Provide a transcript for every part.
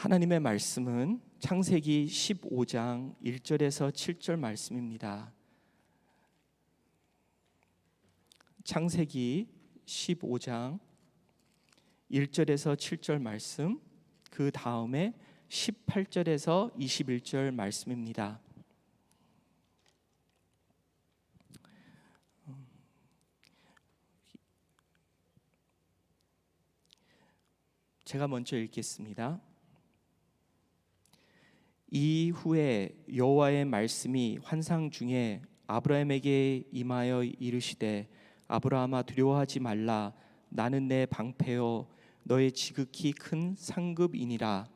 하나님의 말씀은 창세기 15장 1절에서 7절 말씀입니다. 창세기 15장 1절에서 7절 말씀, 그 다음에 18절에서 21절 말씀입니다. 제가 먼저 읽겠습니다. 이후에 여호와의 말씀이 환상 중에 아브라함에게 임하여 이르시되 아브라함아 두려워하지 말라. 나는 내 방패요 너의 지극히 큰 상급이니라.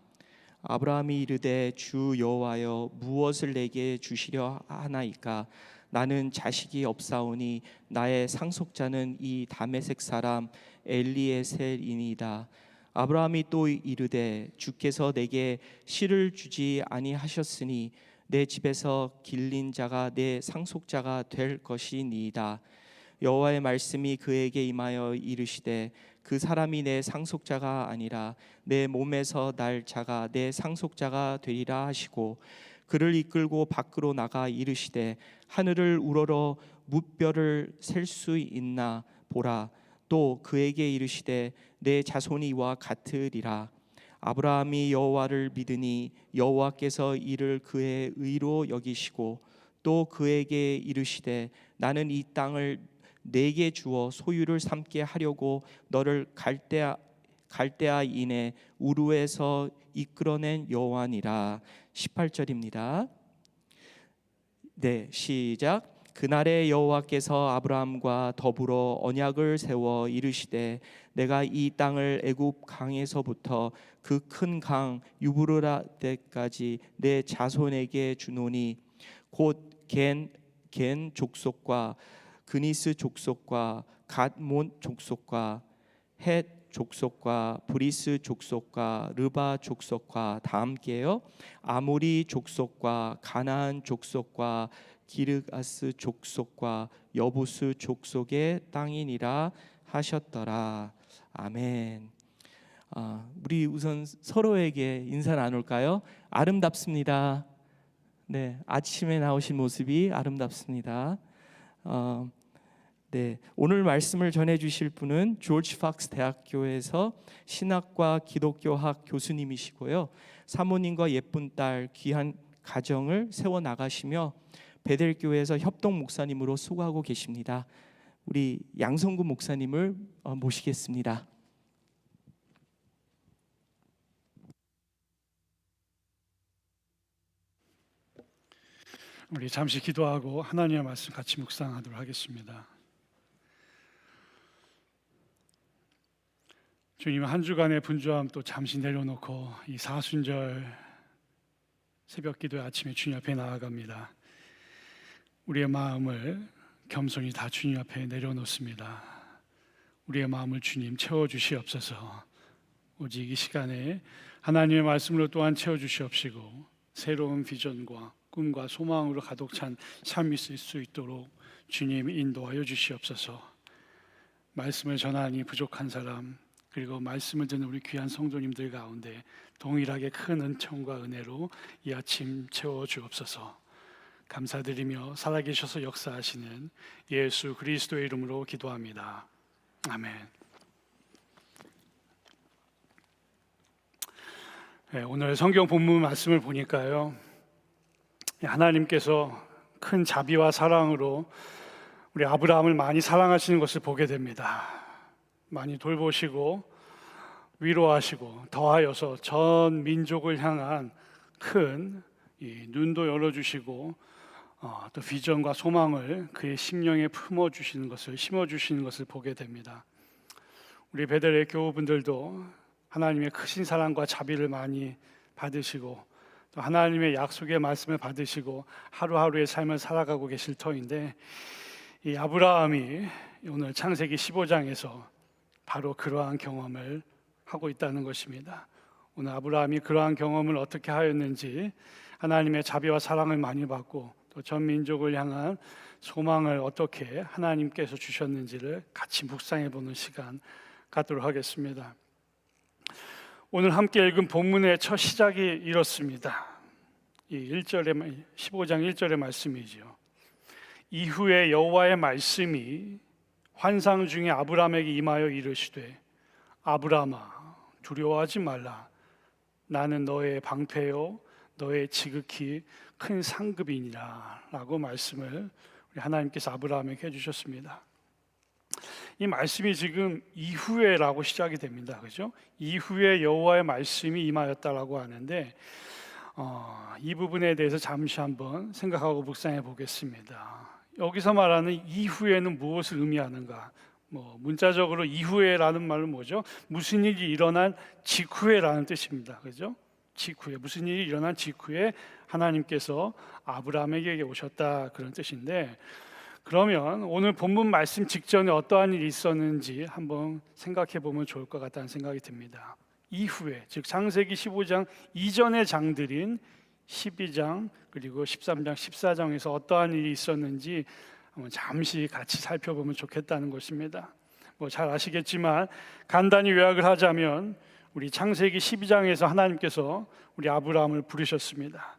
아브라함이 이르되 주 여호와여 무엇을 내게 주시려 하나이까? 나는 자식이 없사오니 나의 상속자는 이 다메섹 사람 엘리에셀이니이다. 아브라함이 또 이르되 주께서 내게 씨를 주지 아니하셨으니 내 집에서 길린 자가 내 상속자가 될 것이니이다. 여호와의 말씀이 그에게 임하여 이르시되 그 사람이 내 상속자가 아니라 내 몸에서 날 자가 내 상속자가 되리라 하시고 그를 이끌고 밖으로 나가 이르시되 하늘을 우러러 무뼈를 셀 수 있나 보라. 또 그에게 이르시되 내 자손이 이와 같으리라. 아브라함이 여호와를 믿으니 여호와께서 이를 그의 의로 여기시고 또 그에게 이르시되 나는 이 땅을 내게 주어 소유를 삼게 하려고 너를 갈대아인의 우르에서 이끌어낸 여호와니라. 18절입니다. 네, 시작. 그날에 여호와께서 아브라함과 더불어 언약을 세워 이르시되 내가 이 땅을 애굽 강에서부터 그 큰 강 유브라데까지 내 자손에게 주노니 곧 겐 족속과 그니스 족속과 갓몬 족속과 헷 족속과 브리스 족속과 르바 족속과 다 함께요. 아모리 족속과 가나안 족속과 기르가스 족속과 여부스 족속의 땅이니라 하셨더라. 아멘. 우리 우선 서로에게 인사 나눌까요? 아름답습니다. 네, 아침에 나오신 모습이 아름답습니다. 네, 오늘 말씀을 전해주실 분은 조지 팍스 대학교에서 신학과 기독교학 교수님이시고요. 사모님과 예쁜 딸 귀한 가정을 세워 나가시며 베델교회에서 협동 목사님으로 수고하고 계십니다. 우리 양성구 목사님을 모시겠습니다. 우리 잠시 기도하고 하나님의 말씀 같이 묵상하도록 하겠습니다. 주님, 한 주간의 분주함 또 잠시 내려놓고 이 사순절 새벽 기도의 아침에 주님 앞에 나아갑니다. 우리의 마음을 겸손히 다 주님 앞에 내려놓습니다. 우리의 마음을 주님 채워주시옵소서. 오직 이 시간에 하나님의 말씀으로 또한 채워주시옵시고 새로운 비전과 꿈과 소망으로 가득 찬 삶이 있을 수 있도록 주님 인도하여 주시옵소서. 말씀을 전하니 부족한 사람, 그리고 말씀을 듣는 우리 귀한 성도님들 가운데 동일하게 큰 은총과 은혜로 이 아침 채워주옵소서. 감사드리며 살아계셔서 역사하시는 예수 그리스도의 이름으로 기도합니다. 아멘. 네, 오늘 성경 본문 말씀을 보니까요, 하나님께서 큰 자비와 사랑으로 우리 아브라함을 많이 사랑하시는 것을 보게 됩니다. 많이 돌보시고 위로하시고 더하여서 전 민족을 향한 큰 눈도 열어주시고 또 비전과 소망을 그의 심령에 품어주시는 것을, 심어주시는 것을 보게 됩니다. 우리 베델의 교우분들도 하나님의 크신 사랑과 자비를 많이 받으시고 또 하나님의 약속의 말씀을 받으시고 하루하루의 삶을 살아가고 계실 터인데, 이 아브라함이 오늘 창세기 15장에서 바로 그러한 경험을 하고 있다는 것입니다. 오늘 아브라함이 그러한 경험을 어떻게 하였는지, 하나님의 자비와 사랑을 많이 받고 또 전 민족을 향한 소망을 어떻게 하나님께서 주셨는지를 같이 묵상해 보는 시간 갖도록 하겠습니다. 오늘 함께 읽은 본문의 첫 시작이 이렇습니다. 이 15장 1절의 말씀이죠. 이후에 여호와의 말씀이 환상 중에 아브라함에게 임하여 이르시되 아브라함아 두려워하지 말라. 나는 너의 방패요 너의 지극히 큰 상급이니라 라고 말씀을 우리 하나님께서 아브라함에게 해주셨습니다. 이 말씀이 지금 이후에라고 시작이 됩니다. 그죠? 이후에 여호와의 말씀이 임하였다라고 하는데 이 부분에 대해서 잠시 한번 생각하고 묵상해 보겠습니다. 여기서 말하는 이후에는 무엇을 의미하는가? 문자적으로 이후에라는 말은 뭐죠? 무슨 일이 일어난 직후에라는 뜻입니다. 그죠? 직후에, 무슨 일이 일어난 직후에 하나님께서 아브라함에게 오셨다, 그런 뜻인데, 그러면 오늘 본문 말씀 직전에 어떠한 일이 있었는지 한번 생각해 보면 좋을 것 같다는 생각이 듭니다. 이후에, 즉 창세기 15장 이전의 장들인 12장 그리고 13장 14장에서 어떠한 일이 있었는지 한번 잠시 같이 살펴보면 좋겠다는 것입니다. 잘 아시겠지만 간단히 요약을 하자면 우리 창세기 12장에서 하나님께서 우리 아브라함을 부르셨습니다.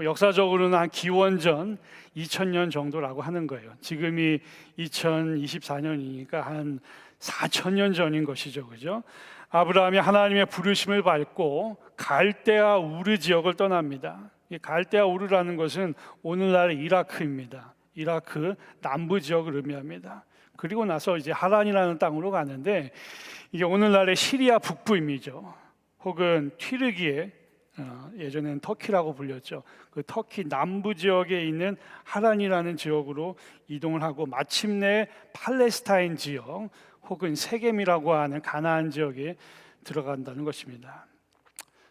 역사적으로는 한 기원전 2000년 정도라고 하는 거예요. 지금이 2024년이니까 한 4000년 전인 것이죠. 그죠? 아브라함이 하나님의 부르심을 받고 갈대아 우르 지역을 떠납니다. 이 갈대아 우르라는 것은 오늘날의 이라크입니다. 이라크 남부 지역을 의미합니다. 그리고 나서 이제 하란이라는 땅으로 가는데 이게 오늘날의 시리아 북부임이죠. 혹은 튀르기에 예전에는 터키라고 불렸죠. 그 터키 남부 지역에 있는 하란이라는 지역으로 이동을 하고 마침내 팔레스타인 지역 혹은 세겜이라고 하는 가나안 지역에 들어간다는 것입니다.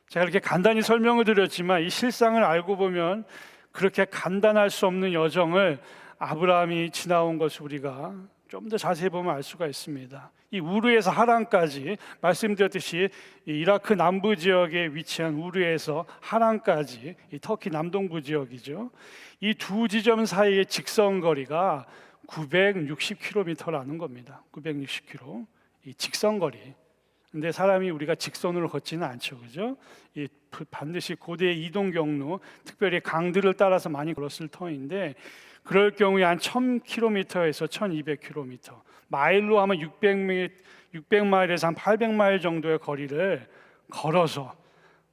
제가 이렇게 간단히 설명을 드렸지만 이 실상을 알고 보면 그렇게 간단할 수 없는 여정을 아브라함이 지나온 것을 우리가 좀 더 자세히 보면 알 수가 있습니다. 이 우르에서 하란까지, 말씀드렸듯이 이 이라크 남부 지역에 위치한 우르에서 하란까지, 이 터키 남동부 지역이죠. 이 두 지점 사이의 직선 거리가 960km라는 겁니다. 960km, 이 직선 거리. 근데 사람이 우리가 직선으로 걷지는 않죠, 그죠? 이 반드시 고대의 이동 경로, 특별히 강들을 따라서 많이 걸었을 터인데, 그럴 경우에 한 1000km에서 1200km, 마일로 하면 600마일에서 한 800마일 정도의 거리를 걸어서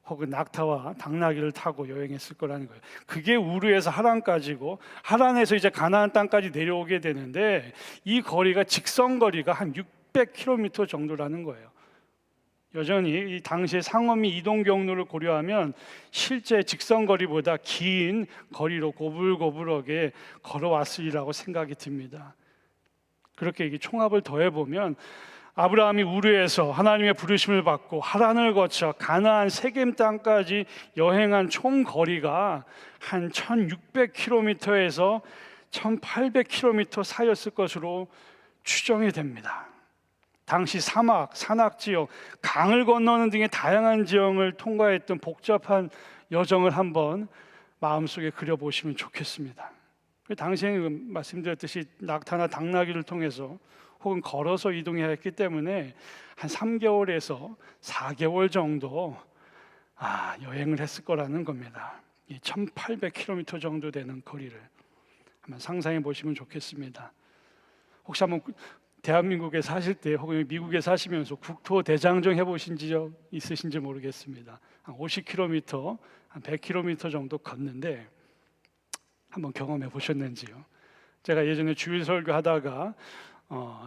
혹은 낙타와 당나귀를 타고 여행했을 거라는 거예요. 그게 우르에서 하란까지고, 하란에서 이제 가나안 땅까지 내려오게 되는데 이 거리가 직선 거리가 한 600km 정도라는 거예요. 여전히 이 당시의 상업이 이동 경로를 고려하면 실제 직선 거리보다 긴 거리로 고불고불하게 걸어왔으리라고 생각이 듭니다. 그렇게 이게 총합을 더해 보면 아브라함이 우르에서 하나님의 부르심을 받고 하란을 거쳐 가나안 세겜 땅까지 여행한 총 거리가 한 1600km에서 1800km 사이였을 것으로 추정이 됩니다. 당시 사막, 산악 지역, 강을 건너는 등의 다양한 지형을 통과했던 복잡한 여정을 한번 마음속에 그려보시면 좋겠습니다. 당시에는 말씀드렸듯이 낙타나 당나귀를 통해서 혹은 걸어서 이동해야 했기 때문에 한 3개월에서 4개월 정도 여행을 했을 거라는 겁니다. 1800km 정도 되는 거리를 한번 상상해 보시면 좋겠습니다. 혹시 한번 대한민국에 사실 때 혹은 미국에 사시면서 국토 대장정 해보신 적 있으신지 모르겠습니다. 한 50km, 한 100km 정도 걷는데 한번 경험해 보셨는지요? 제가 예전에 주일 설교하다가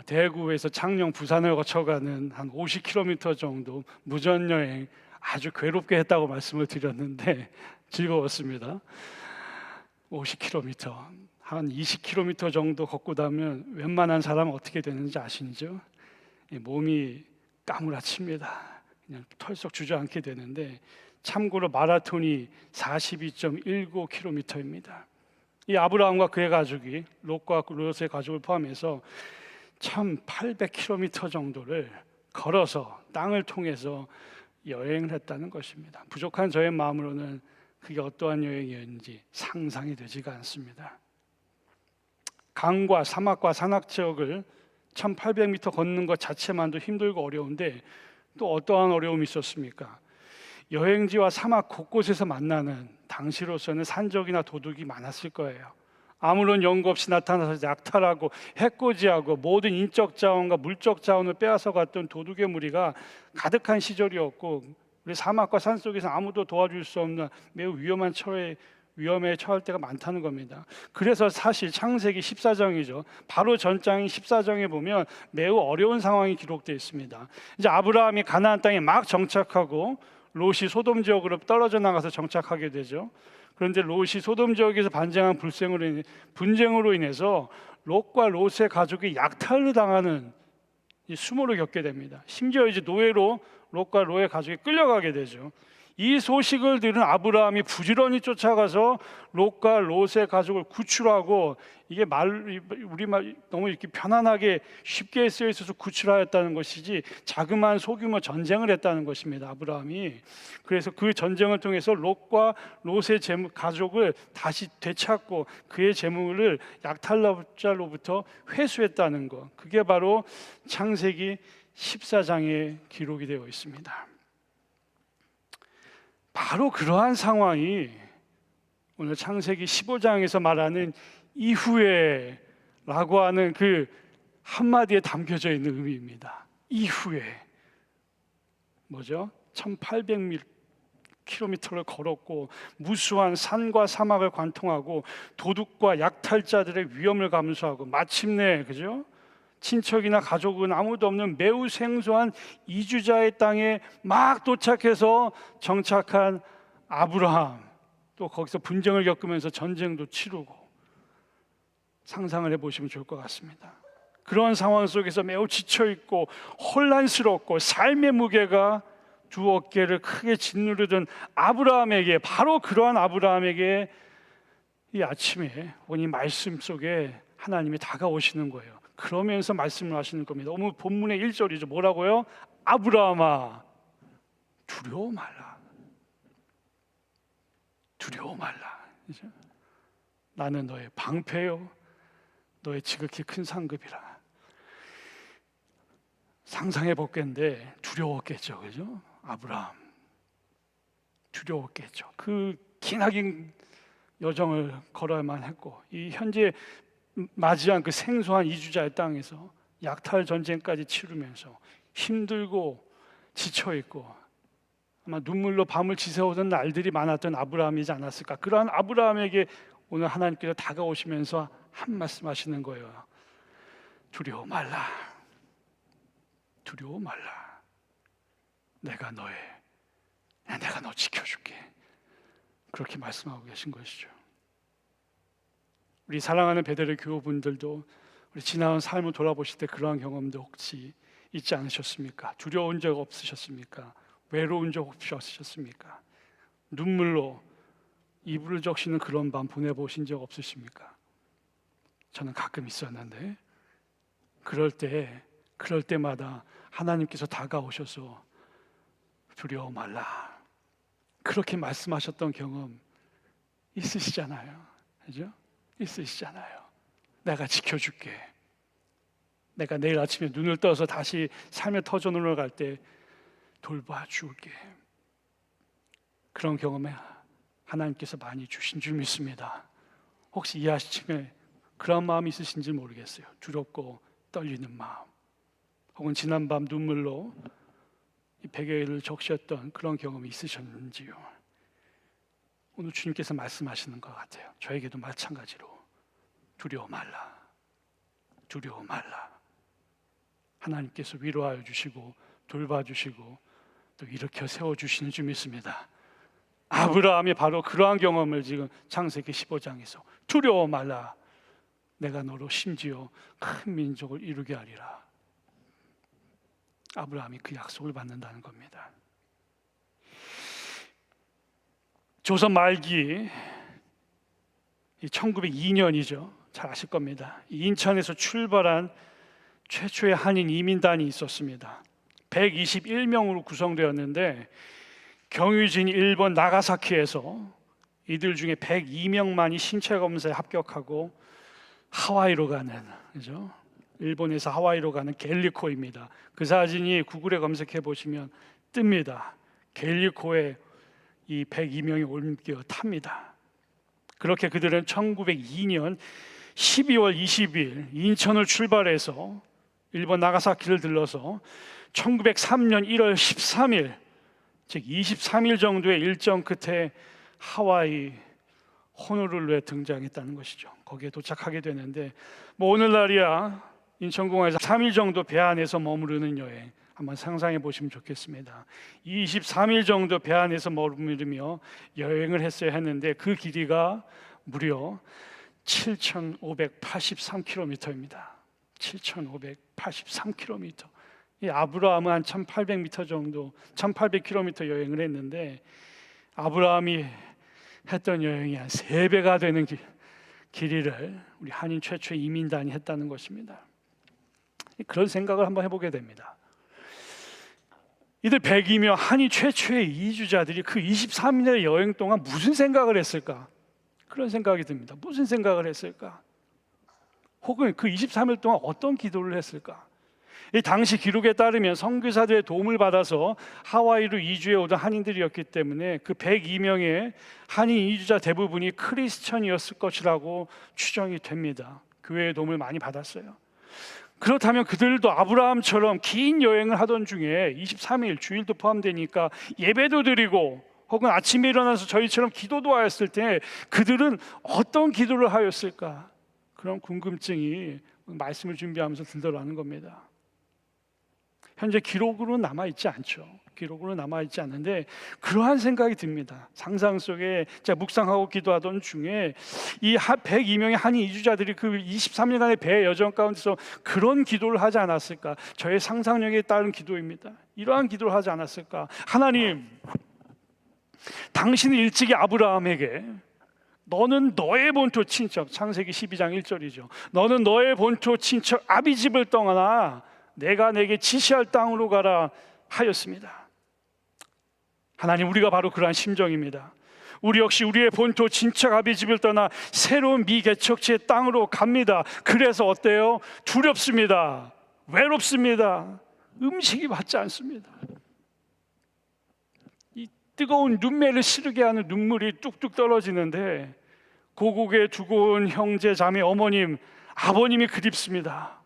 대구에서 창녕, 부산을 거쳐가는 한 50km 정도 무전여행 아주 괴롭게 했다고 말씀을 드렸는데 즐거웠습니다. 50km, 한 20km 정도 걷고 나면 웬만한 사람은 어떻게 되는지 아시죠? 몸이 까무라칩니다. 그냥 털썩 주저앉게 되는데 참고로 마라톤이 42.19km입니다. 이 아브라함과 그의 가족이 롯과 롯의 가족을 포함해서 1800km 정도를 걸어서 땅을 통해서 여행을 했다는 것입니다. 부족한 저의 마음으로는 그게 어떠한 여행이었는지 상상이 되지가 않습니다. 강과 사막과 산악 지역을 1800m 걷는 것 자체만도 힘들고 어려운데 또 어떠한 어려움이 있었습니까? 여행지와 사막 곳곳에서 만나는 당시로서는 산적이나 도둑이 많았을 거예요. 아무런 연고 없이 나타나서 약탈하고 해코지하고 모든 인적 자원과 물적 자원을 빼앗아 갔던 도둑의 무리가 가득한 시절이었고, 우리 사막과 산속에서 아무도 도와줄 수 없는 매우 위험에 처할 때가 많다는 겁니다. 그래서 사실 창세기 14장이죠. 바로 전장인 14장에 보면 매우 어려운 상황이 기록되어 있습니다. 이제 아브라함이 가나안 땅에 막 정착하고 롯이 소돔 지역으로 떨어져 나가서 정착하게 되죠. 그런데 롯이 소돔 지역에서 반증한 분쟁으로 인해서 롯과 롯의 가족이 약탈을 당하는 이 수모를 겪게 됩니다. 심지어 이제 노예로 롯과 롯의 가족이 끌려가게 되죠. 이 소식을 들은 아브라함이 부지런히 쫓아가서 롯과 롯의 가족을 구출하고, 이게 우리말 너무 이렇게 편안하게 쉽게 쓰여 있어서 구출하였다는 것이지 자그마한 소규모 전쟁을 했다는 것입니다, 아브라함이. 그래서 그 전쟁을 통해서 롯과 롯의 가족을 다시 되찾고 그의 재물을 약탈자로부터 회수했다는 것, 그게 바로 창세기 14장에 기록이 되어 있습니다. 바로 그러한 상황이 오늘 창세기 15장에서 말하는 이후에 라고 하는 그 한마디에 담겨져 있는 의미입니다. 이후에 뭐죠? 1800km를 걸었고 무수한 산과 사막을 관통하고 도둑과 약탈자들의 위험을 감수하고 마침내, 그죠? 친척이나 가족은 아무도 없는 매우 생소한 이주자의 땅에 막 도착해서 정착한 아브라함, 또 거기서 분쟁을 겪으면서 전쟁도 치르고, 상상을 해보시면 좋을 것 같습니다. 그런 상황 속에서 매우 지쳐있고 혼란스럽고 삶의 무게가 두 어깨를 크게 짓누르던 아브라함에게, 바로 그러한 아브라함에게 이 아침에 이 말씀 속에 하나님이 다가오시는 거예요. 그러면서 말씀을 하시는 겁니다. 오늘 본문의 1절이죠. 뭐라고요? 아브라함아, 두려워 말라. 두려워 말라. 나는 너의 방패요, 너의 지극히 큰 상급이라. 상상해 볼겠는데 두려웠겠죠, 그죠? 아브라함 두려웠겠죠. 그 기나긴 여정을 걸어야만 했고, 이 현재 맞이한 그 생소한 이주자의 땅에서 약탈 전쟁까지 치르면서 힘들고 지쳐있고 아마 눈물로 밤을 지새우던 날들이 많았던 아브라함이지 않았을까. 그러한 아브라함에게 오늘 하나님께서 다가오시면서 한 말씀 하시는 거예요. 두려워 말라. 두려워 말라. 내가 너 지켜줄게. 그렇게 말씀하고 계신 것이죠. 우리 사랑하는 베델의 교우분들도 우리 지나온 삶을 돌아보실 때 그러한 경험도 혹시 있지 않으셨습니까? 두려운 적 없으셨습니까? 외로운 적 없으셨습니까? 눈물로 이불을 적시는 그런 밤 보내보신 적 없으십니까? 저는 가끔 있었는데, 그럴 때마다 하나님께서 다가오셔서 두려워 말라, 그렇게 말씀하셨던 경험 있으시잖아요, 그죠? 있으시잖아요. 내가 지켜줄게. 내가 내일 아침에 눈을 떠서 다시 삶의 터전으로 갈 때 돌봐줄게. 그런 경험에 하나님께서 많이 주신 줄 믿습니다. 혹시 이 아침에 그런 마음이 있으신지 모르겠어요. 두렵고 떨리는 마음, 혹은 지난밤 눈물로 이 베개를 적셨던 그런 경험이 있으셨는지요? 오늘 주님께서 말씀하시는 것 같아요. 저에게도 마찬가지로 두려워 말라. 두려워 말라. 하나님께서 위로하여 주시고 돌봐주시고 또 일으켜 세워주시는 줄 믿습니다. 아브라함이 바로 그러한 경험을 지금 창세기 15장에서 두려워 말라. 내가 너로 심지어 큰 민족을 이루게 하리라. 아브라함이 그 약속을 받는다는 겁니다. 조선 말기 1902년이죠. 잘 아실 겁니다. 인천에서 출발한 최초의 한인 이민단이 있었습니다. 121명으로 구성되었는데 경유진 일본 나가사키에서 이들 중에 102명만이 신체 검사에 합격하고 하와이로 가는, 그죠? 일본에서 하와이로 가는 겔리코입니다. 그 사진이 구글에 검색해 보시면 뜹니다. 겔리코에 이 102명이 옮겨 탑니다. 그렇게 그들은 1902년 12월 20일 인천을 출발해서 일본 나가사키를 들러서 1903년 1월 13일, 즉 23일 정도의 일정 끝에 하와이 호놀룰루에 등장했다는 것이죠. 거기에 도착하게 되는데 오늘날이야 인천공항에서 3일 정도 배 안에서 머무르는 여행 한번 상상해 보시면 좋겠습니다. 23일 정도 배 안에서 머무르며 여행을 했어야 했는데 그 길이가 무려 7,583km입니다. 7,583km. 이 아브라함은 한 1,800m 정도, 1,800km 여행을 했는데 아브라함이 했던 여행이 한 3배가 되는 길이를 우리 한인 최초의 이민단이 했다는 것입니다. 그런 생각을 한번 해보게 됩니다. 이들 100이며 한인 최초의 이주자들이 그 23일의 여행 동안 무슨 생각을 했을까? 그런 생각이 듭니다. 무슨 생각을 했을까? 혹은 그 23일 동안 어떤 기도를 했을까? 이 당시 기록에 따르면 선교사들의 도움을 받아서 하와이로 이주해 오던 한인들이었기 때문에 그 102명의 한인 이주자 대부분이 크리스천이었을 것이라고 추정이 됩니다. 교회의 도움을 많이 받았어요. 그렇다면 그들도 아브라함처럼 긴 여행을 하던 중에 23일 주일도 포함되니까 예배도 드리고 혹은 아침에 일어나서 저희처럼 기도도 하였을 때 그들은 어떤 기도를 하였을까? 그런 궁금증이 말씀을 준비하면서 들더라는 겁니다. 현재 기록으로는 남아있지 않죠. 기록으로 남아있지 않는데 그러한 생각이 듭니다. 상상 속에 제가 묵상하고 기도하던 중에 이 102명의 한인 이주자들이 그 23일간의 배 여정 가운데서 그런 기도를 하지 않았을까? 저의 상상력에 따른 기도입니다. 이러한 기도를 하지 않았을까? 하나님, 당신은 일찍이 아브라함에게 너는 너의 본토 친척, 창세기 12장 1절이죠. 너는 너의 본토 친척 아비집을 떠나 내가 내게 지시할 땅으로 가라 하였습니다. 하나님, 우리가 바로 그러한 심정입니다. 우리 역시 우리의 본토 친척 아비집을 떠나 새로운 미개척지의 땅으로 갑니다. 그래서 어때요? 두렵습니다. 외롭습니다. 음식이 맞지 않습니다. 이 뜨거운 눈매를 시르게 하는 눈물이 뚝뚝 떨어지는데 고국에 두고 온 형제, 자매, 어머님, 아버님이 그립습니다.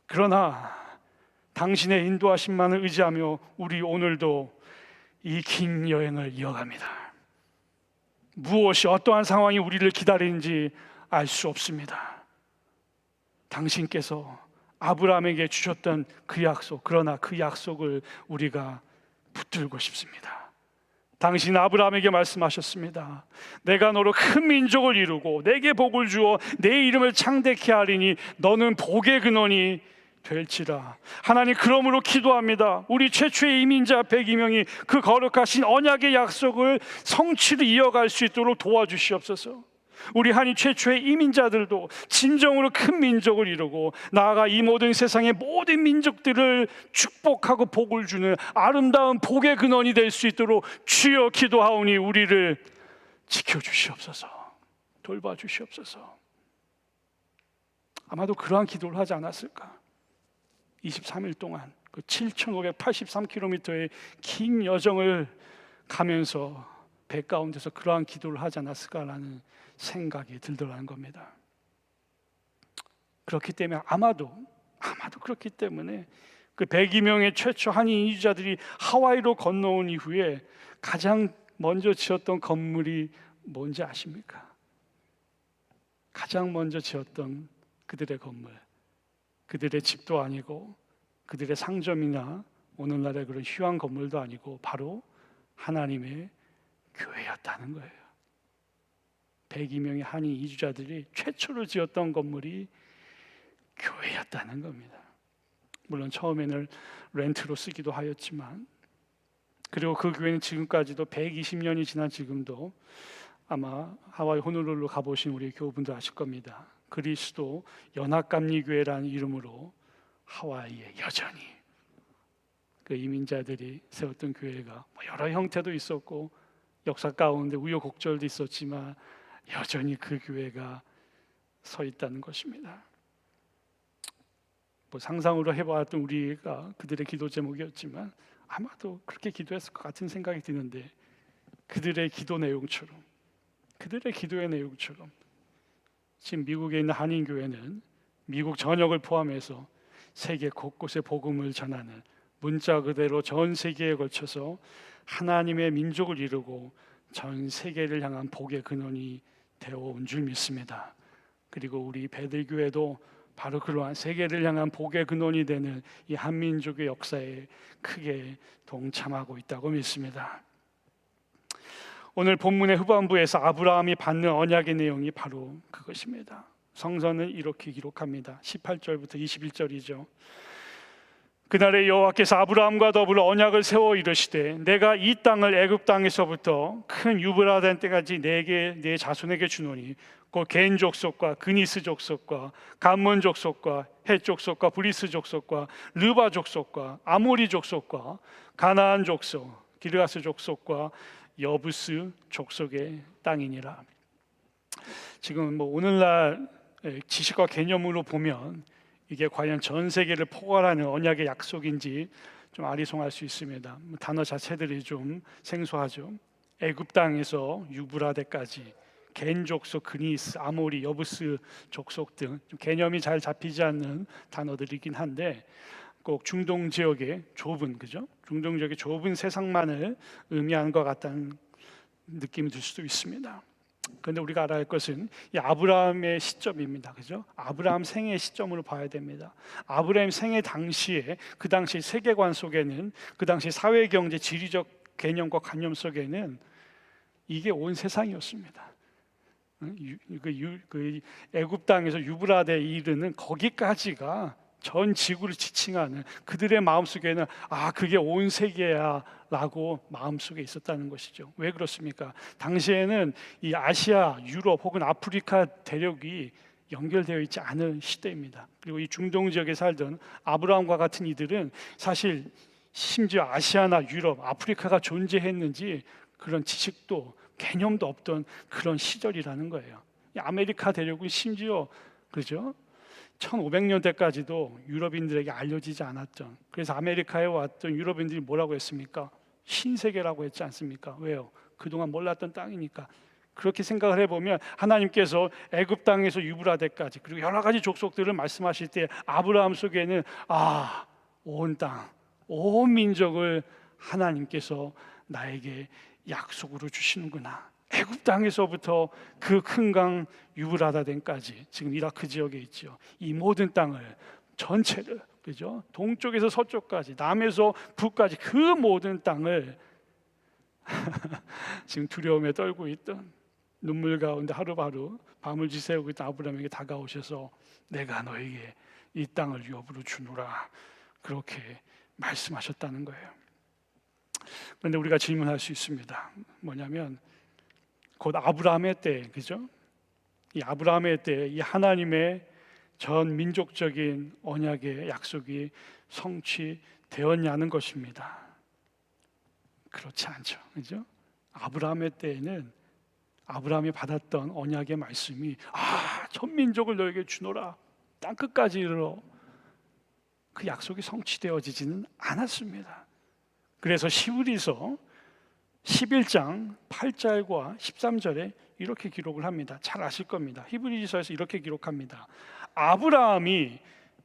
그러나 당신의 인도하심만을 의지하며 우리 오늘도 이 긴 여행을 이어갑니다. 무엇이 어떠한 상황이 우리를 기다리는지 알 수 없습니다. 당신께서 아브라함에게 주셨던 그 약속, 그러나 그 약속을 우리가 붙들고 싶습니다. 당신 아브라함에게 말씀하셨습니다. 내가 너로 큰 민족을 이루고 내게 복을 주어 내 이름을 창대케 하리니 너는 복의 근원이 될지라. 하나님, 그러므로 기도합니다. 우리 최초의 이민자 102명이 그 거룩하신 언약의 약속을 성취로 이어갈 수 있도록 도와주시옵소서. 우리 한인 최초의 이민자들도 진정으로 큰 민족을 이루고 나아가 이 모든 세상의 모든 민족들을 축복하고 복을 주는 아름다운 복의 근원이 될 수 있도록 주여 기도하오니 우리를 지켜주시옵소서. 돌봐주시옵소서. 아마도 그러한 기도를 하지 않았을까? 23일 동안 그 7,583km의 긴 여정을 가면서 배 가운데서 그러한 기도를 하지 않았을까라는 생각이 들더라는 겁니다. 그렇기 때문에 아마도 그렇기 때문에 그 102명의 최초 한인 이주자들이 하와이로 건너온 이후에 가장 먼저 지었던 건물이 뭔지 아십니까? 가장 먼저 지었던 그들의 건물, 그들의 집도 아니고 그들의 상점이나 오늘날의 그런 휴양 건물도 아니고 바로 하나님의 교회였다는 거예요. 102명의 한인 이주자들이 최초로 지었던 건물이 교회였다는 겁니다. 물론 처음에는 렌트로 쓰기도 하였지만, 그리고 그 교회는 지금까지도 120년이 지난 지금도 아마 하와이 호놀룰루 가보신 우리 교우분들 아실 겁니다. 그리스도 연합감리교회라는 이름으로 하와이에 여전히 그 이민자들이 세웠던 교회가 여러 형태도 있었고 역사 가운데 우여곡절도 있었지만 여전히 그 교회가 서 있다는 것입니다. 뭐 상상으로 해봤던 우리가 그들의 기도 제목이었지만 아마도 그렇게 기도했을 것 같은 생각이 드는데, 그들의 기도 내용처럼, 그들의 기도의 내용처럼 지금 미국에 있는 한인교회는 미국 전역을 포함해서 세계 곳곳에 복음을 전하는, 문자 그대로 전 세계에 걸쳐서 하나님의 민족을 이루고 전 세계를 향한 복의 근원이 되어 온 줄 믿습니다. 그리고 우리 베들교회도 바로 그러한 세계를 향한 복의 근원이 되는 이 한민족의 역사에 크게 동참하고 있다고 믿습니다. 오늘 본문의 후반부에서 아브라함이 받는 언약의 내용이 바로 그것입니다. 성서는 이렇게 기록합니다. 18절부터 21절이죠. 그날에 여호와께서 아브라함과 더불어 언약을 세워 이르시되 내가 이 땅을 애굽 땅에서부터 큰 유브라데 때까지 네 자손에게 주노니 곧 개인 족속과 그니스 족속과 감몬 족속과 헷 족속과 브리스 족속과 르바 족속과 아모리 족속과 가나안 족속 기르가스 족속과 여부스 족속의 땅이니라. 지금 뭐 오늘날 지식과 개념으로 보면 이게 과연 전 세계를 포괄하는 언약의 약속인지 좀 아리송할 수 있습니다. 단어 자체들이 좀 생소하죠. 애굽 땅에서 유브라데까지 겐 족속, 그니스, 아모리, 여부스 족속 등 좀 개념이 잘 잡히지 않는 단어들이긴 한데 꼭 중동 지역의 좁은, 그죠? 중동 지역의 좁은 세상만을 의미하는 것 같다는 느낌이 들 수도 있습니다. 그런데 우리가 알아야 할 것은 이 아브라함의 시점입니다. 그죠? 아브라함 생애 시점으로 봐야 됩니다. 아브라함 생애 당시에, 그 당시 세계관 속에는, 그 당시 사회, 경제, 지리적 개념과 관념 속에는 이게 온 세상이었습니다. 그 애굽 땅에서 유브라데에 이르는 거기까지가 전 지구를 지칭하는, 그들의 마음속에는 그게 온 세계야 라고 마음속에 있었다는 것이죠. 왜 그렇습니까? 당시에는 이 아시아, 유럽 혹은 아프리카 대륙이 연결되어 있지 않은 시대입니다. 그리고 이 중동 지역에 살던 아브라함과 같은 이들은 사실 심지어 아시아나 유럽, 아프리카가 존재했는지 그런 지식도 개념도 없던 그런 시절이라는 거예요. 이 아메리카 대륙은 심지어, 그죠? 1500년대까지도 유럽인들에게 알려지지 않았던, 그래서 아메리카에 왔던 유럽인들이 뭐라고 했습니까? 신세계라고 했지 않습니까? 왜요? 그동안 몰랐던 땅이니까. 그렇게 생각을 해보면 하나님께서 애굽 땅에서 유브라데까지 그리고 여러 가지 족속들을 말씀하실 때 아브라함 속에는 온 땅, 온 민족을 하나님께서 나에게 약속으로 주시는구나. 애굽 땅에서부터 그 큰 강 유브라데까지, 지금 이라크 지역에 있죠. 이 모든 땅을 전체를, 그죠? 동쪽에서 서쪽까지, 남에서 북까지 그 모든 땅을 지금 두려움에 떨고 있던, 눈물 가운데 하루하루 밤을 지새우고 있던 아브라함에게 다가오셔서 내가 너에게 이 땅을 유업으로 주노라, 그렇게 말씀하셨다는 거예요. 그런데 우리가 질문할 수 있습니다. 뭐냐면 곧 아브라함의 때, 그죠? 이 아브라함의 때 이 하나님의 전 민족적인 언약의 약속이 성취되었냐는 것입니다. 그렇지 않죠, 그죠? 아브라함의 때에는 아브라함이 받았던 언약의 말씀이 전 민족을 너에게 주노라, 땅 끝까지 이르러, 그 약속이 성취되어지지는 않았습니다. 그래서 히브리서 11장 8절과 13절에 이렇게 기록을 합니다. 잘 아실 겁니다. 히브리서에서 이렇게 기록합니다. 아브라함이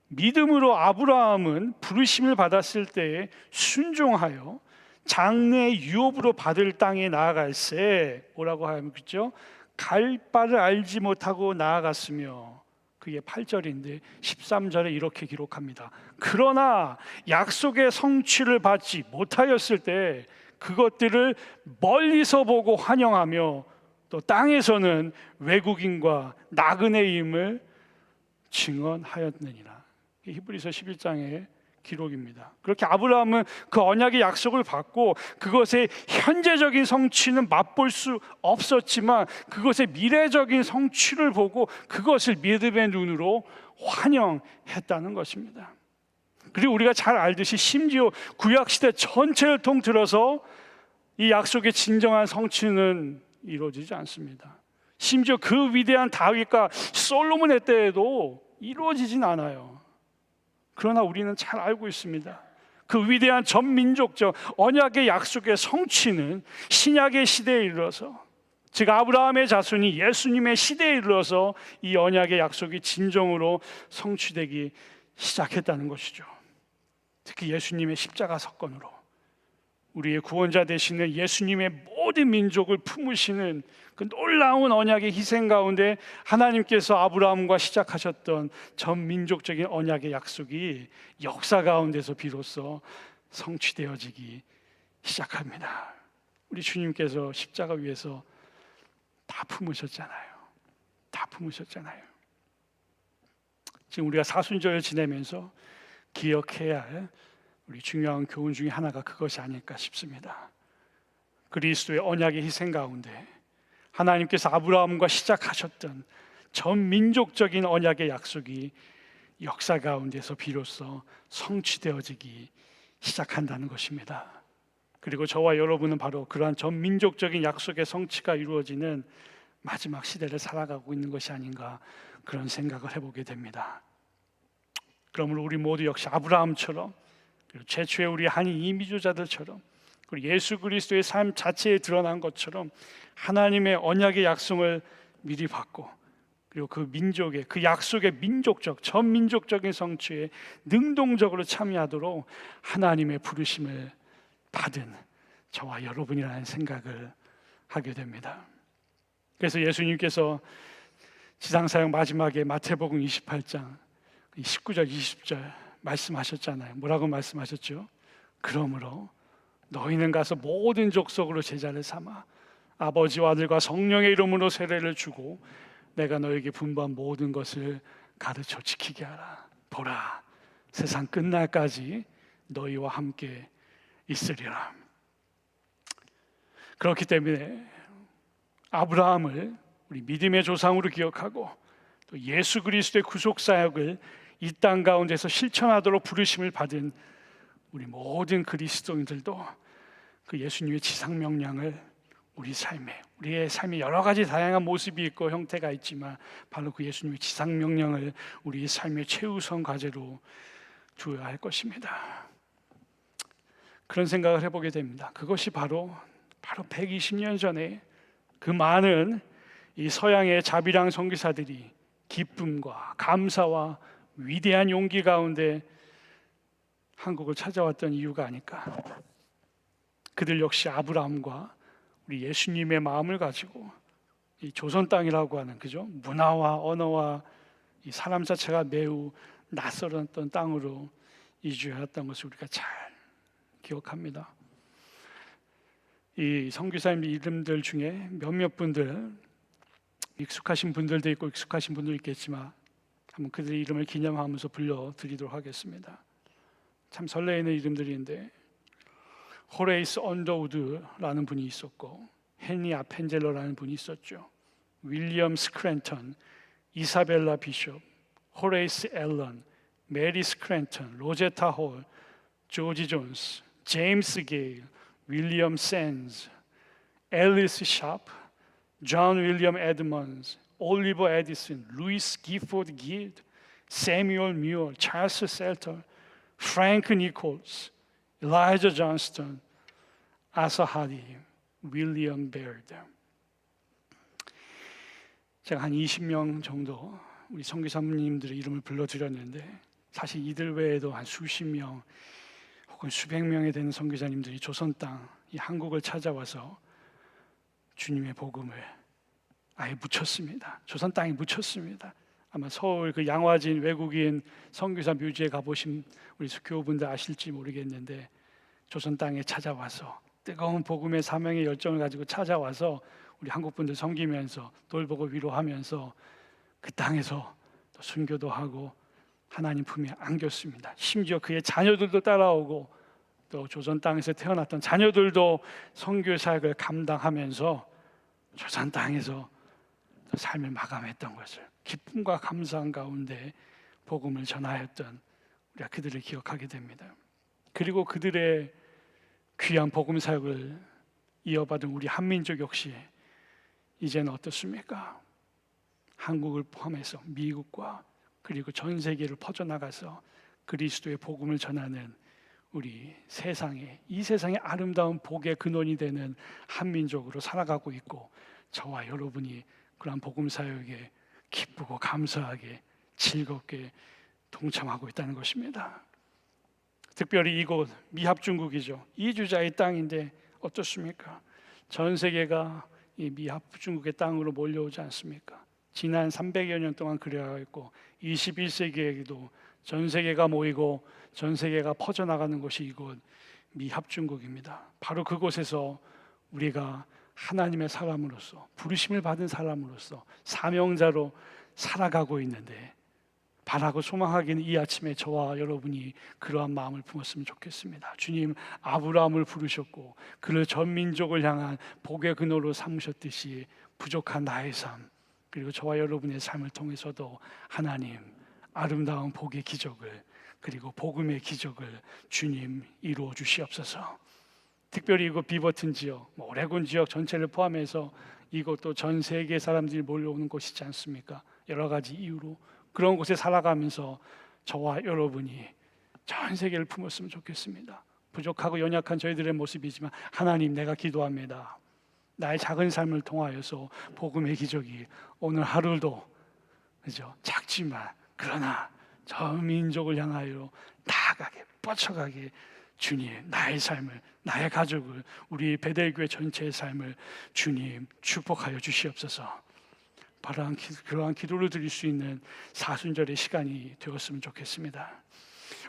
믿음으로, 아브라함은 부르심을 받았을 때에 순종하여 장래 유업으로 받을 땅에 나아갈새, 뭐라고 하면, 그렇죠? 갈 바를 알지 못하고 나아갔으며, 그게 8절인데 13절에 이렇게 기록합니다. 그러나 약속의 성취를 받지 못하였을 때 그것들을 멀리서 보고 환영하며 또 땅에서는 외국인과 나그네임을 증언하였느니라. 히브리서 11장의 기록입니다. 그렇게 아브라함은 그 언약의 약속을 받고 그것의 현재적인 성취는 맛볼 수 없었지만 그것의 미래적인 성취를 보고 그것을 믿음의 눈으로 환영했다는 것입니다. 그리고 우리가 잘 알듯이 심지어 구약시대 전체를 통틀어서 이 약속의 진정한 성취는 이루어지지 않습니다. 심지어 그 위대한 다윗과 솔로몬의 때에도 이루어지진 않아요. 그러나 우리는 잘 알고 있습니다. 그 위대한 전민족적 언약의 약속의 성취는 신약의 시대에 이르러서, 즉 아브라함의 자손이 예수님의 시대에 이르러서 이 언약의 약속이 진정으로 성취되기 시작했다는 것이죠. 특히 예수님의 십자가 사건으로 우리의 구원자 되시는 예수님의 모든 민족을 품으시는 그 놀라운 언약의 희생 가운데 하나님께서 아브라함과 시작하셨던 전민족적인 언약의 약속이 역사 가운데서 비로소 성취되어지기 시작합니다. 우리 주님께서 십자가 위에서 다 품으셨잖아요. 다 품으셨잖아요. 지금 우리가 사순절을 지내면서 기억해야 할 우리 중요한 교훈 중에 하나가 그것이 아닐까 싶습니다. 그리스도의 언약의 희생 가운데 하나님께서 아브라함과 시작하셨던 전 민족적인 언약의 약속이 역사 가운데서 비로소 성취되어지기 시작한다는 것입니다. 그리고 저와 여러분은 바로 그러한 전 민족적인 약속의 성취가 이루어지는 마지막 시대를 살아가고 있는 것이 아닌가, 그런 생각을 해보게 됩니다. 그러므로 우리 모두 역시 아브라함처럼, 그리고 최초의 우리 한인 이민자들처럼, 그리고 예수 그리스도의 삶 자체에 드러난 것처럼 하나님의 언약의 약속을 미리 받고, 그리고 그 민족의, 그 약속의 민족적, 전민족적인 성취에 능동적으로 참여하도록 하나님의 부르심을 받은 저와 여러분이라는 생각을 하게 됩니다. 그래서 예수님께서 지상사역 마지막에 마태복음 28장 19절 20절 말씀하셨잖아요. 뭐라고 말씀하셨죠? 그러므로 너희는 가서 모든 족속으로 제자를 삼아 아버지와 아들과 성령의 이름으로 세례를 주고 내가 너에게 분부한 모든 것을 가르쳐 지키게 하라. 보라, 세상 끝날까지 너희와 함께 있으리라. 그렇기 때문에 아브라함을 우리 믿음의 조상으로 기억하고 또 예수 그리스도의 구속 사역을 이 땅 가운데서 실천하도록 부르심을 받은 우리 모든 그리스도인들도 그 예수님의 지상 명령을 우리의 삶에 여러 가지 다양한 모습이 있고 형태가 있지만 바로 그 예수님의 지상 명령을 우리의 삶의 최우선 과제로 두어야 할 것입니다. 그런 생각을 해보게 됩니다. 그것이 바로 120년 전에 그 많은 이 서양의 자비랑 선교사들이 기쁨과 감사와 위대한 용기 가운데 한국을 찾아왔던 이유가 아닐까. 그들 역시 아브라함과 우리 예수님의 마음을 가지고 이 조선 땅이라고 하는, 그죠? 문화와 언어와 이 사람 자체가 매우 낯설었던 땅으로 이주해왔던 것을 우리가 잘 기억합니다. 이 선교사님 이름들 중에 몇몇 분들, 익숙하신 분들도 있고 익숙하신 분도 있겠지만 한번 그들의 이름을 기념하면서 불러드리도록 하겠습니다. 참 설레이는 이름들인데 호레이스 언더우드라는 분이 있었고 헨리 아펜젤러라는 분이 있었죠. 윌리엄 스크랜턴, 이사벨라 비숍, 호레이스 앨런, 메리 스크랜턴, 로제타 홀, 조지 존스, 제임스 게일, 윌리엄 샌즈, 앨리스 샤프, 존 윌리엄 에드먼즈, 올리버 에디슨, 루이스 기포드 길드, 세뮤얼 뮤어, 찰스 셀터, 프랭크 니콜스, 엘라이자 존스턴, 아사 하디, 윌리엄 베어드. 제가 한 20명 정도 우리 선교사님들의 이름을 불러드렸는데 사실 이들 외에도 한 수십 명 혹은 수백 명에 되는 선교사님들이 조선 땅, 이 한국을 찾아와서 주님의 복음을 아예 묻혔습니다. 조선 땅에 묻혔습니다. 아마 서울 그 양화진 외국인 선교사 묘지에 가보신 우리 교우분들 아실지 모르겠는데 조선 땅에 찾아와서 뜨거운 복음의 사명의 열정을 가지고 찾아와서 우리 한국 분들 섬기면서 돌보고 위로하면서 그 땅에서 또 순교도 하고 하나님 품에 안겼습니다. 심지어 그의 자녀들도 따라오고 또 조선 땅에서 태어났던 자녀들도 선교 사역을 감당하면서 조선 땅에서 삶을 마감했던 것을 기쁨과 감사한 가운데 복음을 전하였던 우리가 그들을 기억하게 됩니다. 그리고 그들의 귀한 복음 사역을 이어받은 우리 한민족 역시 이제는 어떻습니까? 한국을 포함해서 미국과 그리고 전 세계를 퍼져나가서 그리스도의 복음을 전하는 우리 이 세상의 아름다운 복의 근원이 되는 한민족으로 살아가고 있고, 저와 여러분이 그러한 복음 사역에 기쁘고 감사하게 즐겁게 동참하고 있다는 것입니다. 특별히 이곳 미합중국이죠. 이주자의 땅인데 어떻습니까? 전 세계가 이 미합중국의 땅으로 몰려오지 않습니까? 지난 300여 년 동안 그래왔고 21세기에도 전 세계가 모이고 전 세계가 퍼져나가는 곳이 이곳 미합중국입니다. 바로 그곳에서 우리가 하나님의 사람으로서, 부르심을 받은 사람으로서 사명자로 살아가고 있는데, 바라고 소망하기는 이 아침에 저와 여러분이 그러한 마음을 품었으면 좋겠습니다. 주님, 아브라함을 부르셨고 그를 전 민족을 향한 복의 근원으로 삼으셨듯이 부족한 나의 삶, 그리고 저와 여러분의 삶을 통해서도 하나님 아름다운 복의 기적을, 그리고 복음의 기적을 주님 이루어 주시옵소서. 특별히 이곳 비버튼 지역, 오레곤 지역 전체를 포함해서 이것도 전 세계 사람들이 몰려오는 곳이지 않습니까? 여러 가지 이유로 그런 곳에 살아가면서 저와 여러분이 전 세계를 품었으면 좋겠습니다. 부족하고 연약한 저희들의 모습이지만 하나님, 내가 기도합니다. 나의 작은 삶을 통하여서 복음의 기적이 오늘 하루도, 그죠? 작지만 그러나 저 민족을 향하여 나아가게, 뻗쳐가게 주님, 나의 삶을, 나의 가족을, 우리 베델교회 전체의 삶을 주님 축복하여 주시옵소서. 그러한 기도를 드릴 수 있는 사순절의 시간이 되었으면 좋겠습니다.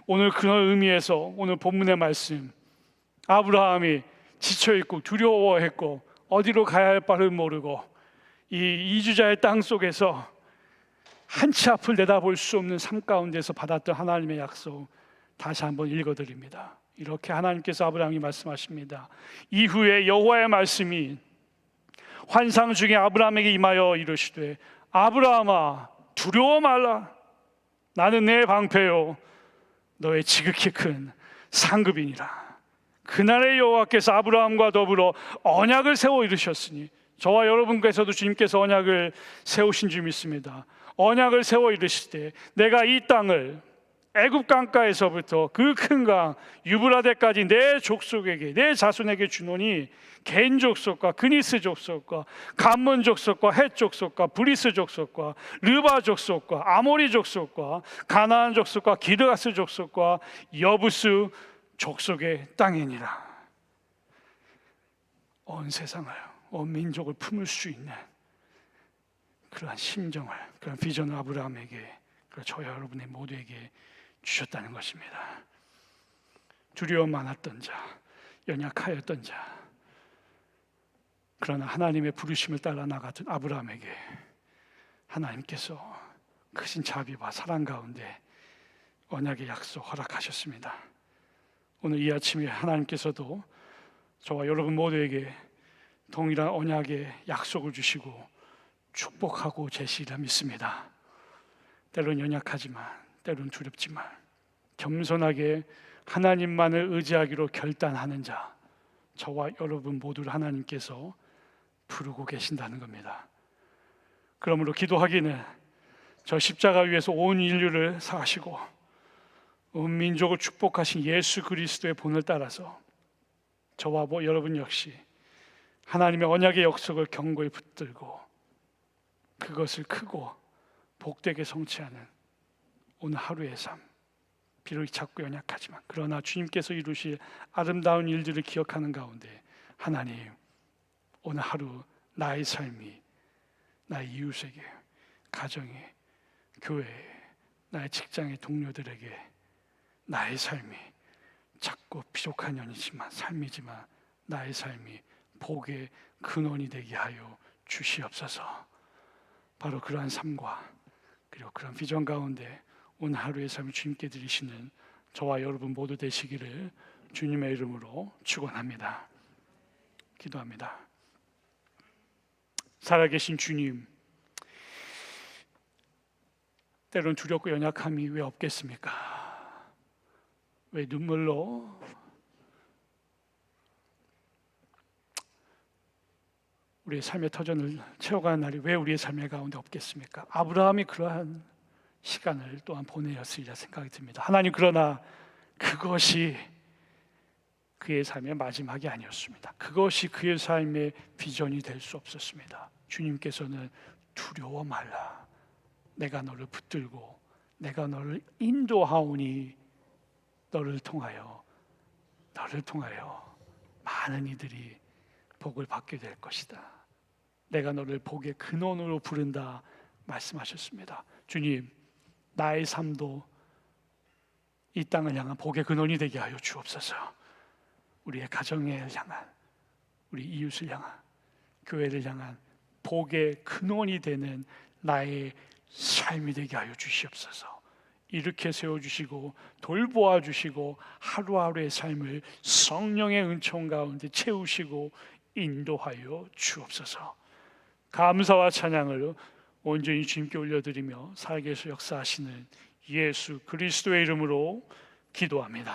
오늘 그런 의미에서 오늘 본문의 말씀, 아브라함이 지쳐있고 두려워했고 어디로 가야 할 바를 모르고 이 이주자의 땅 속에서 한치 앞을 내다볼 수 없는 삶 가운데서 받았던 하나님의 약속, 다시 한번 읽어드립니다. 이렇게 하나님께서 아브라함이 말씀하십니다. 이후에 여호와의 말씀이 환상 중에 아브라함에게 임하여 이르시되, 아브라함아, 두려워 말라. 나는 내 방패요 너의 지극히 큰 상급이니라. 그날의 여호와께서 아브라함과 더불어 언약을 세워 이르셨으니, 저와 여러분께서도 주님께서 언약을 세우신 줄 믿습니다. 언약을 세워 이르시되, 내가 이 땅을 애굽 강가에서부터 그 큰 강 유브라데까지 내 족속에게, 내 자손에게 주노니, 겐 족속과 그니스 족속과 감몬 족속과 헷 족속과 브리스 족속과 르바 족속과 아모리 족속과 가나안 족속과 기르가스 족속과 여부스 족속의 땅이니라. 온 세상을, 온 민족을 품을 수 있는 그러한 심정을, 그런 비전을 아브라함에게, 그리고 저와 여러분의 모두에게 주셨다는 것입니다. 두려움 많았던 자, 연약하였던 자, 그러나 하나님의 부르심을 따라 나갔던 아브라함에게 하나님께서 크신 자비와 사랑 가운데 언약의 약속 허락하셨습니다. 오늘 이 아침에 하나님께서도 저와 여러분 모두에게 동일한 언약의 약속을 주시고 축복하고 계시리라 믿습니다. 때론 연약하지만, 때론 두렵지만 겸손하게 하나님만을 의지하기로 결단하는 자, 저와 여러분 모두를 하나님께서 부르고 계신다는 겁니다. 그러므로 기도하기는 저 십자가 위에서 온 인류를 사시고 온 민족을 축복하신 예수 그리스도의 본을 따라서 저와 여러분 역시 하나님의 언약의 약속을 견고히 붙들고 그것을 크고 복되게 성취하는 오늘 하루의 삶, 비록 작고 연약하지만 그러나 주님께서 이루실 아름다운 일들을 기억하는 가운데, 하나님, 오늘 하루 나의 삶이 나의 이웃에게, 가정에, 교회에, 나의 직장의 동료들에게 나의 삶이 작고 비족한 삶이지만 나의 삶이 복의 근원이 되게 하여 주시옵소서. 바로 그러한 삶과 그리고 그런 비전 가운데 오늘 하루의 삶을 주님께 드리시는 저와 여러분 모두 되시기를 주님의 이름으로 축원합니다. 기도합니다. 살아계신 주님, 때론 두렵고 연약함이 왜 없겠습니까? 왜 눈물로 우리의 삶의 터전을 채워가는 날이 왜 우리의 삶의 가운데 없겠습니까? 아브라함이 그러한 시간을 또한 보내었으리라 생각이 듭니다. 하나님, 그러나 그것이 그의 삶의 마지막이 아니었습니다. 그것이 그의 삶의 비전이 될 수 없었습니다. 주님께서는 두려워 말라. 내가 너를 붙들고 내가 너를 인도하오니 너를 통하여 많은 이들이 복을 받게 될 것이다. 내가 너를 복의 근원으로 부른다 말씀하셨습니다. 주님, 나의 삶도 이 땅을 향한 복의 근원이 되게 하여 주옵소서. 우리의 가정을 향한, 우리 이웃을 향한, 교회를 향한 복의 근원이 되는 나의 삶이 되게 하여 주시옵소서. 이렇게 세워주시고 돌보아 주시고 하루하루의 삶을 성령의 은총 가운데 채우시고 인도하여 주옵소서. 감사와 찬양을 온전히 주님께 올려드리며 살게 해서 역사하시는 예수 그리스도의 이름으로 기도합니다.